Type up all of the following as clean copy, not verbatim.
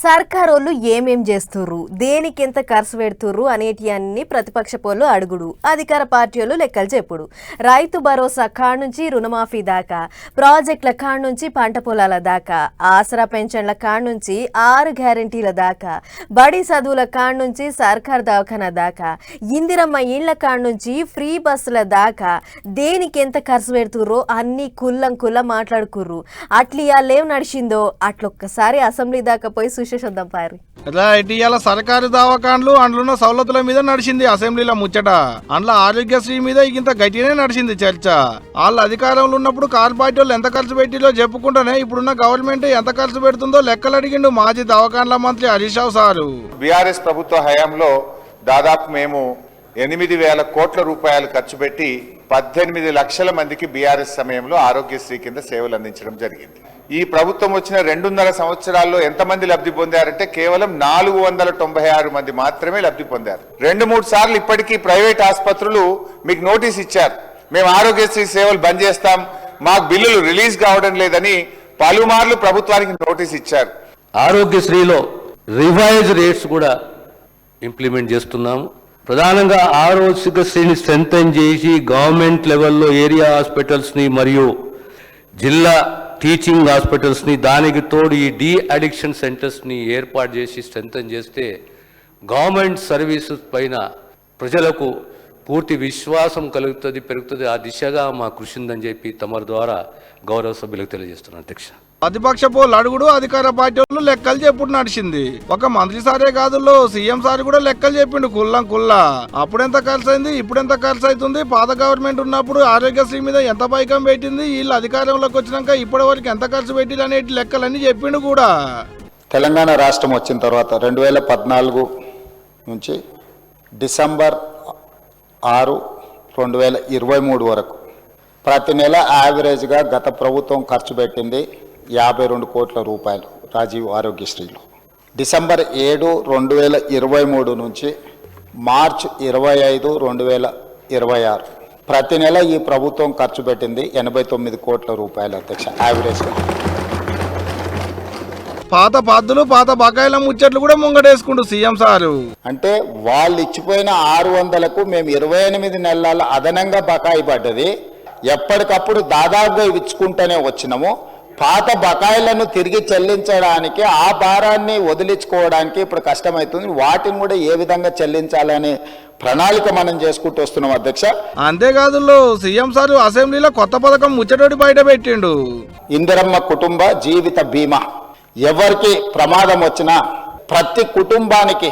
సర్కారోళ్ళు ఏమేం చేస్తుర్రు, దేనికి ఎంత ఖర్చు పెడుతుర్రు అనేటి అన్ని ప్రతిపక్ష పోళ్ళు అడుగుడు, అధికార పార్టీలు లెక్కలు చెప్పుడు. రైతు భరోసా కాడ నుంచి రుణమాఫీ దాకా, ప్రాజెక్టుల కాడ నుంచి పంట పొలాల దాకా, ఆసరా పెన్షన్ల కాడ నుంచి 6 గ్యారెంటీల దాకా, బడి చదువుల కాడ నుంచి సర్కార్ దవాఖానా దాకా, ఇందిరమ్మ ఇళ్ల కాడ నుంచి ఫ్రీ బస్సుల దాకా దేనికి ఎంత ఖర్చు పెడుతుర్రో అన్ని కుల్లం మాట్లాడుకుర్రు. అట్లియాలేం నడిచిందో అట్లొక్కసారి అసెంబ్లీ దాకా పోయి చూసేసొద్దాం పారి. రైట్, ఇవాళ సర్కారు దవాఖాన్లు అందులో సౌలతుల మీద నడిచింది అసెంబ్లీలో ముచ్చట. అందులో ఆరోగ్యశ్రీ మీద ఇంత గట్టిగానే నడిచింది చర్చ. వాళ్ళ అధికారంలో ఉన్నప్పుడు కారు పార్టీ వాళ్ళు ఎంత ఖర్చు పెట్టిలో చెప్పుకుంటేనే ఇప్పుడున్న గవర్నమెంట్ ఎంత ఖర్చు పెడుతుందో లెక్కలు అడిగిండు మాజీ దవాఖాన్ల మంత్రి హరీష్ రావు సారు. బీఆర్ఎస్ ప్రభుత్వ హయాంలో దాదాపు మేము 8,000 కోట్ల రూపాయలు ఖర్చు పెట్టి 18 లక్షల మందికి బీఆర్ఎస్ సమయంలో ఆరోగ్యశ్రీ కింద సేవలు అందించడం జరిగింది. ఈ ప్రభుత్వం వచ్చిన 2.5 సంవత్సరాల్లో ఎంతమంది లబ్ధి పొందారంటే కేవలం 496 మంది మాత్రమే లబ్ధి పొందారు. 2-3 సార్లు ఇప్పటికీ ప్రైవేట్ ఆసుపత్రులు మీకు నోటీస్ ఇచ్చారు, మేము ఆరోగ్యశ్రీ సేవలు బంద్ చేస్తాం, మాకు బిల్లులు రిలీజ్ కావడం లేదని పలుమార్లు ప్రభుత్వానికి నోటీస్ ఇచ్చారు. ఆరోగ్యశ్రీలో రివైజ్ రేట్స్ కూడా ఇంప్లిమెంట్ చేస్తున్నాము. ప్రధానంగా ఆరోగ్యశ్రీని స్ట్రెంథెన్ చేసి గవర్నమెంట్ లెవెల్లో ఏరియా హాస్పిటల్స్ని మరియు జిల్లా టీచింగ్ హాస్పిటల్స్ని, దానికి తోడు ఈ డీ అడిక్షన్ సెంటర్స్ని ఏర్పాటు చేసి స్ట్రెంథెన్ చేస్తే గవర్నమెంట్ సర్వీసెస్ పైన ప్రజలకు పూర్తి విశ్వాసం పెరుగుతుంది. ఆ దిశగా మా కృషి ఉందని చెప్పి తమరి ద్వారా గౌరవ సభ్యులకు తెలియజేస్తున్నాను. అధ్యక్ష, ప్రతిపక్ష పోలు అడుగుడు, అధికార పార్టీ వాళ్ళు లెక్కలు చెప్పుడు నడిచింది. ఒక మంత్రి సారే కాదు, సీఎం సార్ కూడా లెక్కలు చెప్పిండు కుల్లా. అప్పుడెంత ఖర్చు అయింది, ఇప్పుడెంత ఖర్చు అవుతుంది, పాత గవర్నమెంట్ ఉన్నప్పుడు ఆరోగ్యశ్రీ మీద ఎంత పైకం పెట్టింది, వీళ్ళు అధికారంలోకి వచ్చినాక ఇప్పటి వరకు ఎంత ఖర్చు పెట్టింది అనేటి లెక్కలన్నీ చెప్పిండు కూడా. తెలంగాణ రాష్ట్రం వచ్చిన తర్వాత 2014 నుంచి డిసెంబర్ 6, 2023 వరకు ప్రతి నెల యావరేజ్గా గత ప్రభుత్వం ఖర్చు పెట్టింది 52 కోట్ల రూపాయలు రాజీవ్ ఆరోగ్యశ్రీలో. డిసెంబర్ 7, 2023 నుంచి మార్చ్ 25, 2026 ప్రతి నెల ఈ ప్రభుత్వం ఖర్చు పెట్టింది 89 కోట్ల రూపాయలు అధ్యక్ష యావరేజ్గా. పాత పద్దులు, పాత బకాయిల ముచ్చట్లు కూడా ముంగడేసుకుంటూ సీఎం సారు. అంటే వాళ్ళు ఇచ్చిపోయిన 600కు మేము 28 నెలల అదనంగా బకాయి పడ్డది. ఎప్పటికప్పుడు దాదాపుగా ఇచ్చుకుంటూనే వచ్చినాము. పాత బకాయిలను తిరిగి చెల్లించడానికి, ఆ భారాన్ని వదిలించుకోవడానికి ఇప్పుడు కష్టమవుతుంది. వాటిని కూడా ఏ విధంగా చెల్లించాలనే ప్రణాళిక మనం చేసుకుంటూ వస్తున్నాం అధ్యక్ష. అంతేకాదు సీఎం సారు అసెంబ్లీలో కొత్త పథకం ముచ్చటోటి బయట పెట్టిండు. ఇందిరమ్మ కుటుంబ జీవిత బీమా. ఎవరికి ప్రమాదం వచ్చినా ప్రతి కుటుంబానికి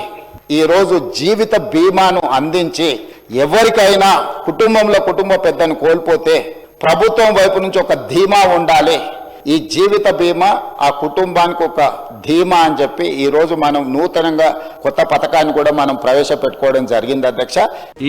ఈరోజు జీవిత బీమాను అందించి, ఎవరికైనా కుటుంబ పెద్దను కోల్పోతే ప్రభుత్వం వైపు నుంచి ఒక ధీమా ఉండాలి. ఈ జీవిత బీమా ఆ కుటుంబానికి ఒక ధీమా అని చెప్పి ఈరోజు మనం నూతనంగా కొత్త పథకాన్ని కూడా మనం ప్రవేశపెట్టుకోవడం జరిగింది అధ్యక్ష.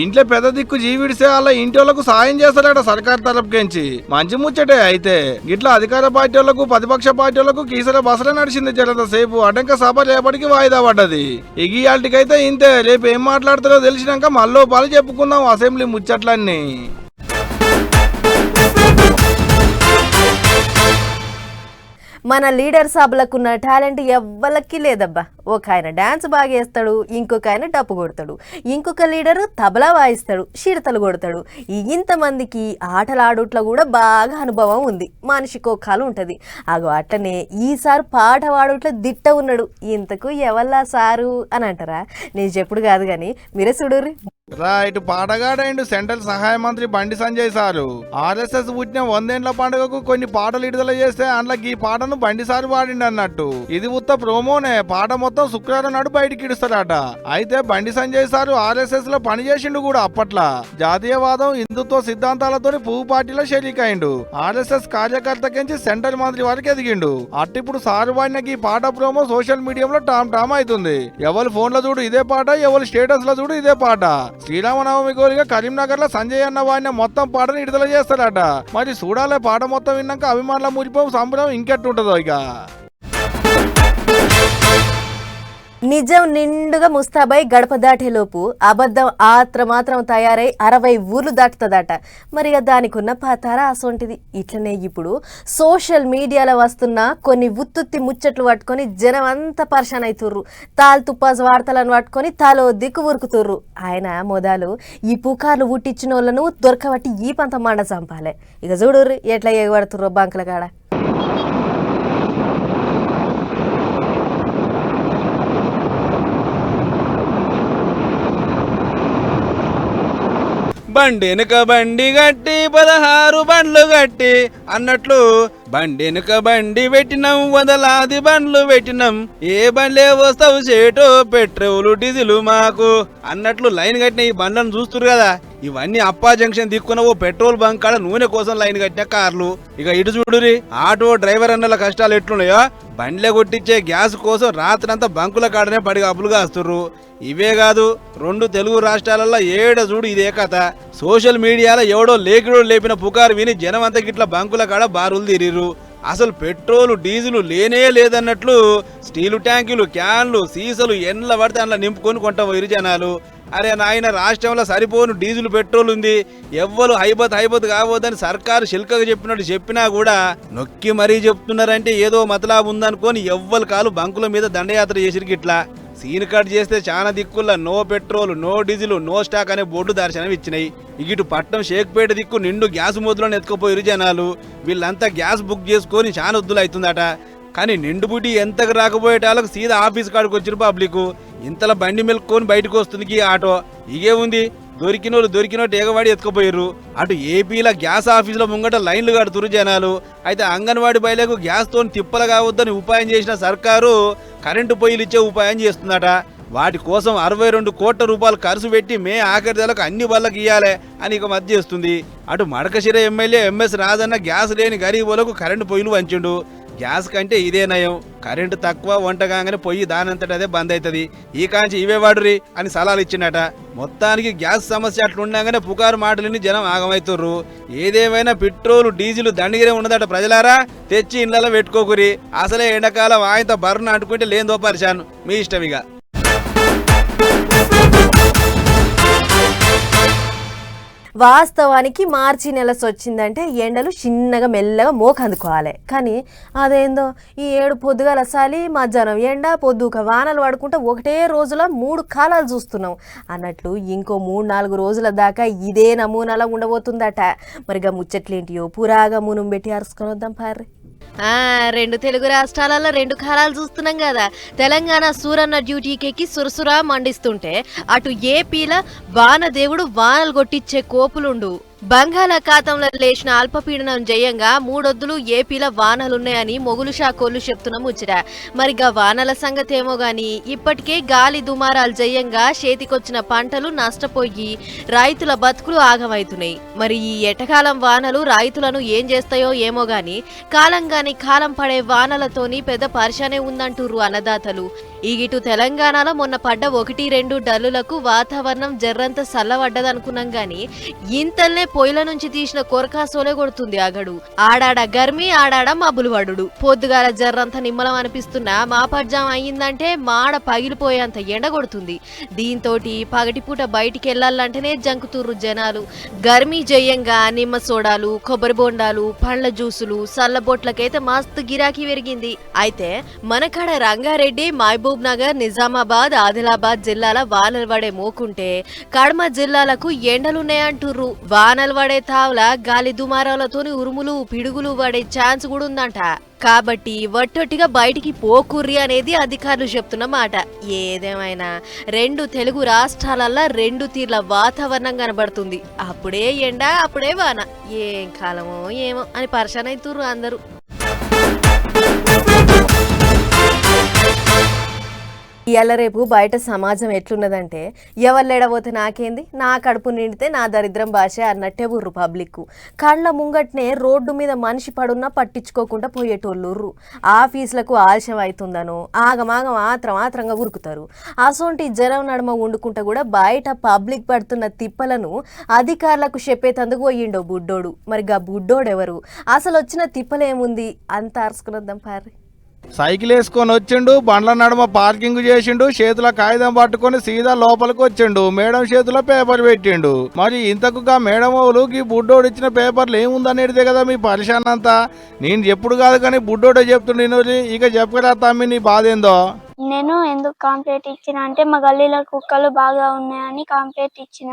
ఇంట్లో పెద్ద దిక్కు జీవిడిసే వాళ్ళ ఇంటి వాళ్ళకు సాయం చేస్తారట సర్కార్ తరపుకించి. మంచి ముచ్చటే. అయితే గిట్లా అధికార పార్టీ వాళ్ళకు, ప్రతిపక్ష పార్టీ వాళ్ళకు కీసర బసరే నడిచింది జరంత సేపు. అటంక సభ రేపటికి వాయిదా పడ్డది. ఇగియాల్టికైతే ఇంతే. రేపు ఏం మాట్లాడతారో తెలిసినాక మళ్ళీ పాలు చెప్పుకుందాం అసెంబ్లీ ముచ్చట్లన్నీ. మన లీడర్ సభలకున్న టాలెంట్ ఎవ్వలకి లేదబ్బా. ఒక ఆయన డాన్స్ బాగా వేస్తాడు, ఇంకొక ఆయన డప్పు కొడతాడు, ఇంకొక లీడరు తబలా వాయిస్తాడు, చిడతలు కొడతాడు. ఇంతమందికి ఆటలాడుట్లో కూడా బాగా అనుభవం ఉంది. మనిషికో కాలం ఉంటుంది. అగో అట్లనే ఈసారి పాట వాడుట్లో దిట్ట ఉన్నాడు. ఇంతకు ఎవల్లా సారు అని అంటారా? నేను చెప్పుడు కాదు కానీ మీరే చూడుర్రి. రైట్, పాటగాడైండు సెంట్రల్ సహాయ మంత్రి బండి సంజయ్ సారు. ఆర్ఎస్ఎస్ పుట్టిన 100 ఏళ్ల పండుగకు కొన్ని పాటలు విడుదల చేస్తే అందులో ఈ పాటను బండి సారు పాడిండు అన్నట్టు. ఇది ఉత్త ప్రోమోనే. పాట మొత్తం శుక్రవారం నాడు బయటికి ఇడుస్తాడట. అయితే బండి సంజయ్ సారు ఆర్ఎస్ఎస్ లో పనిచేసిండు కూడా. అప్పట్లో జాతీయవాదం, హిందుత్వ సిద్ధాంతాలతో పువ్వు పార్టీలో షరీకైండు. ఆర్ఎస్ఎస్ కార్యకర్తకించి సెంట్రల్ మంత్రి వరకు ఎదిగిండు. అట్టిప్పుడు సారు పాడిన ఈ పాట ప్రోమో సోషల్ మీడియాలో టామ్ అవుతుంది. ఎవరు ఫోన్ లో చూడు ఇదే పాట, ఎవరు స్టేటస్ లో చూడు ఇదే పాట. శ్రీరామనవమి కోరిగా కరీంనగర్ లో సంజయ్ అన్న వాడిని మొత్తం పాటను విడుదల చేస్తాడట. మరి చూడాలే పాట మొత్తం విన్నాక అభిమానుల మురిపోం సంబరం ఇంకెట్టుంటదో ఇక. నిజం నిండుగా ముస్తాబై గడప దాటేలోపు అబద్ధం మాత్రం తయారై 60 ఊర్లు దాటుతుందట. మరి దానికి ఉన్న పాతారా అసొంటిది. ఇట్లనే ఇప్పుడు సోషల్ మీడియాలో వస్తున్న కొన్ని ఉత్తుత్తి ముచ్చట్లు పట్టుకొని జనం అంతా పరిశాన్ అవుతుర్రు. తాల్ తుప్పాస్ వార్తలను పట్టుకొని తాలో దిక్కు ఉరుకుతుర్రు. ఆయన మొదలు ఈ పుకార్లు పుట్టించిన వాళ్ళను దొరకబట్టి ఈ పంత మండ చంపాలి. ఇక చూడుర్రి ఎట్లా ఎగబడుతుర్రో బంకుల కాడ. బండెనుక బండి గట్టి 16 బండ్లు గట్టి అన్నట్లు బండెనుక బండి పెట్టినాం, వందలాది బండ్లు పెట్టినాం, ఏ బండ్లే వస్తావు చేటో పెట్రోలు డీజిల్ మాకు అన్నట్లు లైన్ కట్టిన ఈ బండ్లను చూస్తురు కదా. ఇవన్నీ అప్పా జంక్షన్ దిక్కున ఓ పెట్రోల్ బంక్ కాడ నూనె కోసం లైన్ కట్టిన కార్లు. ఇక ఇటు చూడురి ఆటో డ్రైవర్ అన్నల కష్టాలు ఎట్లున్నాయో. బండ్లే కొట్టించే గ్యాస్ కోసం రాత్రంతా బంకుల కాడనే పడిగాపులు కాస్తుర్రు. ఇవే కాదు 2 తెలుగు రాష్ట్రాలలో ఏడ చూడు ఇదే కథ. సోషల్ మీడియాలో ఎవడో లేకిడో లేపిన పుకారు విని జనం అంతా గిట్ల బంకుల కాడ బారులు తిరిరు. అసలు పెట్రోలు డీజిల్ లేనే లేదన్నట్లు స్టీలు ట్యాంకులు, క్యాన్లు, సీసలు ఎండ్ల పడితే అందులో నింపుకొని కొంట పోయిరు జనాలు. అరే నాయన, రాష్ట్రంలో సరిపోను డీజిల్ పెట్రోల్ ఉంది, ఎవ్వరు హైబత్ కావద్దని సర్కారు శిల్కగా చెప్పినట్టు చెప్పినా కూడా నొక్కి మరీ చెప్తున్నారంటే ఏదో మతలాబు ఉందనుకొని ఎవ్వరు కాలు బంకుల మీద దండయాత్ర చేసిరికి. ఇట్లా సీన్ కట్ చేస్తే చాలా దిక్కుల్లో no petrol, no diesel, no stock అనే బోర్డు దర్శనం ఇచ్చినాయి. ఇటు పట్నం షేక్పేట దిక్కు నిండు గ్యాస్ మొదలను ఎత్తుకుపోయిరు జనాలు. వీళ్ళంతా గ్యాస్ బుక్ చేసుకొని చాలా వద్దులు అవుతుందట. కానీ నిండు బుడ్డి ఎంతకు రాకపోయేటాలకు సీదా ఆఫీస్ కాడికి వచ్చిన పబ్లిక్ ఇంతలా బండి మెలుక్కొని బయటకు వస్తుంది ఈ ఆటో. ఇగే ఉంది దొరికినోళ్ళు ఏగవాడి ఎత్తుకుపోయారు. అటు ఏపీలో గ్యాస్ ఆఫీసులో ముంగట లైన్లు కడుతురు జనాలు. అయితే అంగన్వాడీ బయలకు గ్యాస్ తో తిప్పలు కావద్దని ఉపాయం చేసిన సర్కారు కరెంటు పొయ్యిలు ఇచ్చే ఉపాయం చేస్తుందట. వాటి కోసం 62 కోట్ల రూపాయలు ఖర్చు పెట్టి మే ఆఖరి నెలకు అన్ని బళ్ళకి ఇయ్యాలి అని ఇక మధ్య చేస్తుంది. అటు Madakasira MLA MS Rajanna gas లేని గరీబులకు కరెంటు పొయ్యిలు వంచిండు. గ్యాస్ కంటే ఇదే నయం, కరెంటు తక్కువ, వంట కాగానే పొయ్యి దానంతటి అదే బంద్ అవుతుంది, ఈ కాంచి ఇవే వాడురి అని సలహాలు ఇచ్చిండట. మొత్తానికి గ్యాస్ సమస్య అట్లుండగానే పుకారు మాటలని జనం ఆగమవుతుర్రు. ఏదేమైనా పెట్రోల్ డీజిల్ దండిగిరే ఉన్నదట. ప్రజలారా తెచ్చి ఇళ్లలో పెట్టుకోకురి. అసలే ఎండాకాలం ఆయనతో బర్రెను అంటుకుంటే లేదో పరిశాను, మీ ఇష్టమిగా. వాస్తవానికి మార్చి నెల వచ్చిందంటే ఎండలు చిన్నగా మెల్లగా మోకందుకోవాలి. కానీ అదేందో ఈ 7 పొద్దుగాల చలి, మధ్యాహ్నం ఎండ, పొద్దుక వానలు పడుకుంటూ ఒకటే రోజులో 3 కాలాలు చూస్తున్నాం అన్నట్లు ఇంకో 3-4 రోజుల దాకా ఇదే నమూనాలో ఉండబోతుందట. మరిగా ముచ్చట్లేంటియో పురాగా మునుం పెట్టి అరుసుకొని వద్దాం పార్రి. 2 తెలుగు రాష్ట్రాలలో 2 కాలాలు చూస్తున్నాం కదా. తెలంగాణ సూరన్న డ్యూటీకి ఎక్కి సురసురా మండిస్తుంటే అటు ఏపీల వానదేవుడు వానలు కొట్టించే కోపులుండు. బంగాళాఖాతంలో లేచిన అల్పపీడనం జయంగా 3 ఒద్దులు ఏపీలో వానలున్నాయని మొగులు షాకోళ్లు చెప్తున్న ముచ్చట. మరిగా వానల సంగతి ఏమో గాని ఇప్పటికే గాలి దుమారాలు జయంగా చేతికొచ్చిన పంటలు నష్టపోయి రైతుల బతుకులు ఆగమవుతున్నాయి. మరి ఈ ఎటకాలం వానలు రైతులను ఏం చేస్తాయో ఏమో గాని కాలం పడే వానలతోని పెద్ద పరిశానే ఉందంటూరు అన్నదాతలు. ఇటు తెలంగాణలో మొన్న పడ్డ 1-2 డల్లులకు వాతావరణం జర్రంత చల్లబడ్డదనుకున్నాం గాని ఇంతల్నే పొయ్యిల నుంచి తీసిన కొరకాసోలే కొడుతుంది అగడు. ఆడాడ గర్మి, ఆడాడ మబ్బులు పడుడు. పొద్దుగాల జర్రంత నిమ్మలం అనిపిస్తున్న మాపడ్జాం అయ్యిందంటే మాడ పగిలిపోయేంత ఎండ కొడుతుంది. దీంతో పగటిపూట బయటికి వెళ్లాలంటేనే జంకుతుర్రు జనాలు. గర్మీ జయంగా నిమ్మ సోడాలు, కొబ్బరి బొండాలు, పండ్ల జ్యూసులు, సల్లబొట్లకైతే మస్తు గిరాకీ పెరిగింది. అయితే మనకాడ రంగారెడ్డి, మహబూబ్ నగర్, నిజామాబాద్, ఆదిలాబాద్ జిల్లాల వానలు పడే మోకుంటే కడమ జిల్లాలకు ఎండలున్నాయంటుర్రు. వానలు పడే తావుల గాలి దుమారాలతోని ఉరుములు, పిడుగులు పడే ఛాన్స్ కూడా ఉందంట. కాబట్టి వట్టొట్టిగా బయటికి పోకుర్రి అనేది అధికారులు చెప్తున్న మాట. ఏదేమైనా 2 తెలుగు రాష్ట్రాలల్లో 2 తీర్ల వాతావరణం కనబడుతుంది. అప్పుడే ఎండ, అప్పుడే వాన. ఏం కాలమో ఏమో అని పరిశాన్ అవుతుర్రు అందరూ. ఇవాళ రేపు బయట సమాజం ఎట్లున్నదంటే ఎవళ్ళెడబోతే నాకేంది, నా కడుపు నిండితే నా దరిద్రం భాష అన్నట్టే ఉర్రు పబ్లిక్. కళ్ళ ముంగట్నే రోడ్డు మీద మనిషి పడున్నా పట్టించుకోకుండా పోయేటోళ్ళుర్రు. ఆఫీసులకు ఆలస్యం అవుతుందనో ఆగమాగం ఆత్రంగా ఉరుకుతారు. అసోంటి జనం నడుమ వండుకుంటా కూడా బయట పబ్లిక్ పడుతున్న తిప్పలను అధికారులకు చెప్పేతందుకు పోయిండో బుడ్డోడు. మరి గా బుడ్డోడెవరు, అసలు వచ్చిన తిప్పలేముంది అంత అరుసుకునొద్దాం పార్రి. సైకిల్ వేసుకొని వచ్చిండు, బండ్ల నడుమ పార్కింగ్ చేసిండు, చేతుల కాగితం పట్టుకొని సీదా లోపలికి వచ్చిండు, మేడం చేతిలో పేపర్ పెట్టిండు. మరి ఇంతకుగా మేడం వాళ్ళు ఈ బుడ్డోడు ఇచ్చిన పేపర్లు ఏముందనేదే కదా మీ పరిశాన్ అంతా. నేను ఎప్పుడు కాదు కానీ బుడ్డోడే చెప్తుండే. ఇక చెప్పరా తమ్మి నీ బాధ ఏందో? నేను ఎందుకు కంప్లైంట్ ఇచ్చిన అంటే మా గల్లీలో కుక్కలు బాగా ఉన్నాయని కంప్లైంట్ ఇచ్చిన.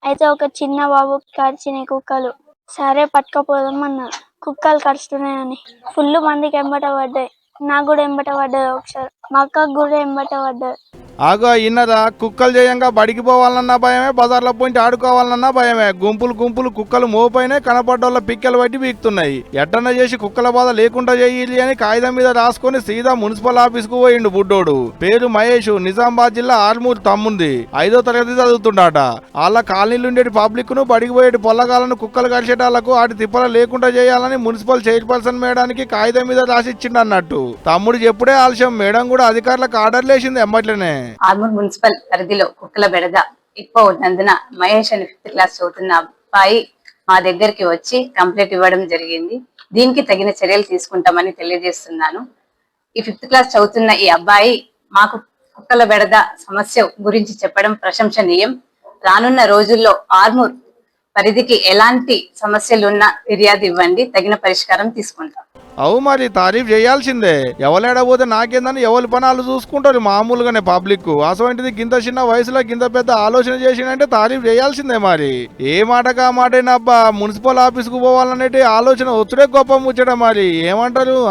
అయితే ఒక చిన్న బాబు కరిచినాయి కుక్కలు. సరే పట్టుకపోదామన్నారు. కుక్కలు కరుస్తున్నాయని ఫుల్ మందికి ఎంబట పడ్డాయి. నాకు కూడా ఎంబట పడ్డది, ఒకసారి మా అక్కకు కూడా ఎంబట పడ్డది. ఆగో ఇన్నరా, కుక్కలు చేయంగా బడికి పోవాలన్నా భయమే, బజార్లో పోయి ఆడుకోవాలన్నా భయమే. గుంపులు గుంపులు కుక్కలు మోపైనే కనపడ్డోళ్ళ పిక్కలు బట్టి బీక్తున్నాయి. ఎట్టన్నా చేసి కుక్కల బాధ లేకుండా చేయాలి అని కాగితం మీద రాసుకొని సీదా మున్సిపల్ ఆఫీస్ కు పోయిండు బుడ్డోడు. పేరు మహేష్, నిజామాబాద్ జిల్లా ఆర్మూర్ తమ్ముంది, 5వ తరగతి చదువుతుండట. వాళ్ళ కాలనీలు ఉండేటి పబ్లిక్ ను, బడికి పోయేటి పొల్లగాలను కుక్కలు కలిసేటాళ్లకు వాటి తిప్పలు లేకుండా చేయాలని మున్సిపల్ చైర్పర్సన్ మేడానికి కాగితం మీద రాసిచ్చిండు అన్నట్టు. తమ్ముడు చెప్పుడే ఆలస్యం, మేడం కూడా అధికారులకు ఆర్డర్లు వేసింది ఎమ్మట్లనే. ఆర్మూర్ మున్సిపల్ పరిధిలో కుక్కల బెడద ఎక్కువ ఉన్నందున మహేష్ అని 5th క్లాస్ చదువుతున్న అబ్బాయి మా దగ్గరికి వచ్చి కంప్లైంట్ ఇవ్వడం జరిగింది. దీనికి తగిన చర్యలు తీసుకుంటామని తెలియజేస్తున్నాను. ఈ 5th క్లాస్ చదువుతున్న ఈ అబ్బాయి మాకు కుక్కల బెడద సమస్య గురించి చెప్పడం ప్రశంసనీయం. రానున్న రోజుల్లో ఆర్మూర్ పరిధికి ఎలాంటి సమస్యలున్నా ఫిర్యాదు ఇవ్వండి, తగిన పరిష్కారం తీసుకుంటాం. అవు మరి తారీఫ్ చేయాల్సిందే. ఎవలేడపోతే నాకేందని ఎవరి పనాలు చూసుకుంటారు మామూలుగానే పబ్లిక్. అసలు గింత చిన్న వయసులో గింత పెద్ద ఆలోచన చేసినంటే తారీఫ్ చేయాల్సిందే. మరి ఏ మాటగా మాటైనబ్బా, మున్సిపల్ ఆఫీస్ కు పోవాలనేటి ఆలోచన వచ్చుడే గొప్ప ముచ్చట. మరి ఏమంటారు?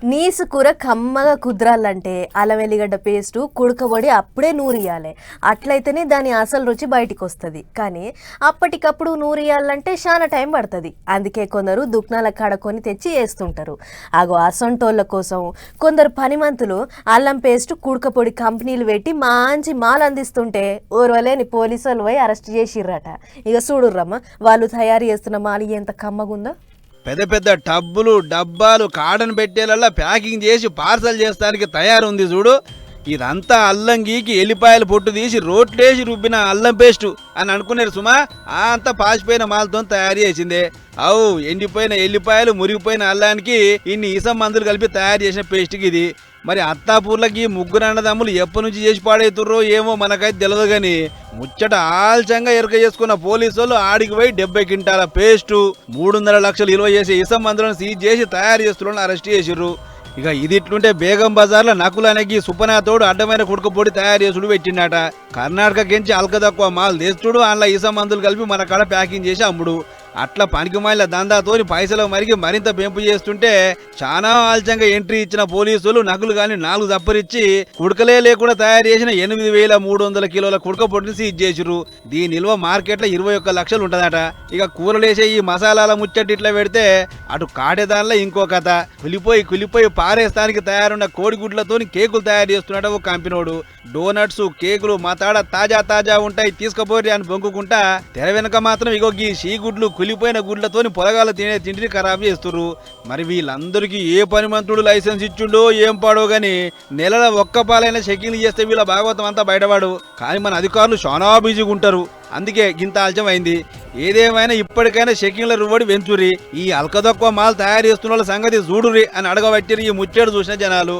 నీసు కూర కమ్మగా కుదరాలంటే అల్లం వెల్లిగడ్డ పేస్టు కుడకబడి అప్పుడే నూరియాలి. అట్లయితేనే దాని అసలు రుచి బయటికి వస్తుంది. కానీ అప్పటికప్పుడు నూరియాలంటే చాలా టైం పడుతుంది. అందుకే కొందరు దుకాణాల కాడ కొని తెచ్చి వేస్తుంటారు. అగో అసంటోళ్ళ కోసం కొందరు పనిమంతులు అల్లం పేస్టు కుడకపొడి కంపెనీలు పెట్టి మంచి మాల్ అందిస్తుంటే ఓర్వలేని పోలీసు వాళ్ళు పోయి అరెస్ట్ చేసిర్రట. ఇక చూడుర్రమ్మ, వాళ్ళు తయారు చేస్తున్న మాలి ఎంత కమ్మగుందో. పెద్ద పెద్ద టబ్బులు డబ్బాలు కాడను పెట్టేలల్లా ప్యాకింగ్ చేసి పార్సల్ చేస్తానికి తయారుంది చూడు. ఇదంతా అల్లం గీకి ఎల్లిపాయలు పొట్టు తీసి రోట్లేసి రుబ్బిన అల్లం పేస్టు అని అనుకున్నారు సుమా. అంతా పాసిపోయిన మాలతో తయారు చేసిందే. అవు ఎండిపోయిన ఎల్లిపాయలు మురిగిపోయిన అల్లానికి ఇన్ని ఇసం మందులు కలిపి తయారు చేసిన పేస్ట్కి ఇది. మరి అత్తాపూర్లకి ముగ్గురు అన్నదమ్ములు ఎప్పటి నుంచి చేసి పాడైతుర్రో ఏమో మనకైతే తెలియదు. కానీ ముచ్చట ఆల్చంగా ఎరక చేసుకున్న పోలీసు వాళ్ళు ఆడికి పోయి 70 క్వింటాల పేస్టు 300 లక్షలు విలువ చేసి ఇసం మందులను సీజ్ చేసి తయారు చేస్తున్న అరెస్ట్ చేసిర్రు. ఇక ఇది ఇట్లుంటే బేగం బజార్లో నకులనకి సుపనాతోడు అడ్డమైన కుడుకపొడి తయారు చేసుడు పెట్టిండట. కర్ణాటక కెంచి అల్క తక్కువ మాల్ తెస్తుడు, అందులో ఇసం మందులు కలిపి మన కాడ ప్యాకింగ్ చేసి అమ్ముడు. అట్లా పనికిమాలిన దందాతోని పైసలు మరిగి మరింత పెంపు చేస్తుంటే చాలా ఆలస్యంగా ఎంట్రీ ఇచ్చిన పోలీసులు నకులు గాని 4 దప్పరిచ్చి కుడకలే లేకుండా తయారు చేసిన 8,300 కిలోల కుడక పొడిని సీజ్ చేసిరు. దీని నిల్వ మార్కెట్లో 21 లక్షలు ఉంటదట. ఇక కూరలేసే ఈ మసాలాల ముచ్చటి ఇట్లా పెడితే అటు కాటేదానిలో ఇంకో కథ. కులిపోయి పారేస్తానికి తయారున్న కోడిగుడ్లతోని కేకులు తయారు చేస్తున్నాడు ఓ కంపెనోడు. డోనట్స్ కేకులు మాతాడ తాజా ఉంటాయి తీసుకుపోరి అని బొంకుకుంటా తెర వెనక మాత్రం ఇగో ఈ షీగుడ్లు కులిపోయిన గుడ్లతోని పొలగాల తినే తిండిని ఖరాబ్ చేస్తుర్రు. మరి వీళ్ళందరికీ ఏ పని మంత్రుడు లైసెన్స్ ఇచ్చిండో ఏం పాడో గాని నెలల ఒక్క పాలైన షెకింగ్ చేస్తే వీళ్ళ భాగవతం అంతా బయటవాడు. కానీ మన అధికారులు చాలా బిజీగా ఉంటారు, అందుకే గింత ఆలస్యం అయింది. ఏదేమైనా ఇప్పటికైనా షెకింగ్ల రువ్వడి వెంచురి, ఈ అల్కదొక్కువ మాల్ తయారు చేస్తున్న వాళ్ళ సంగతి చూడురి అని అడగబట్టిరి ఈ ముచ్చేడు చూసిన జనాలు.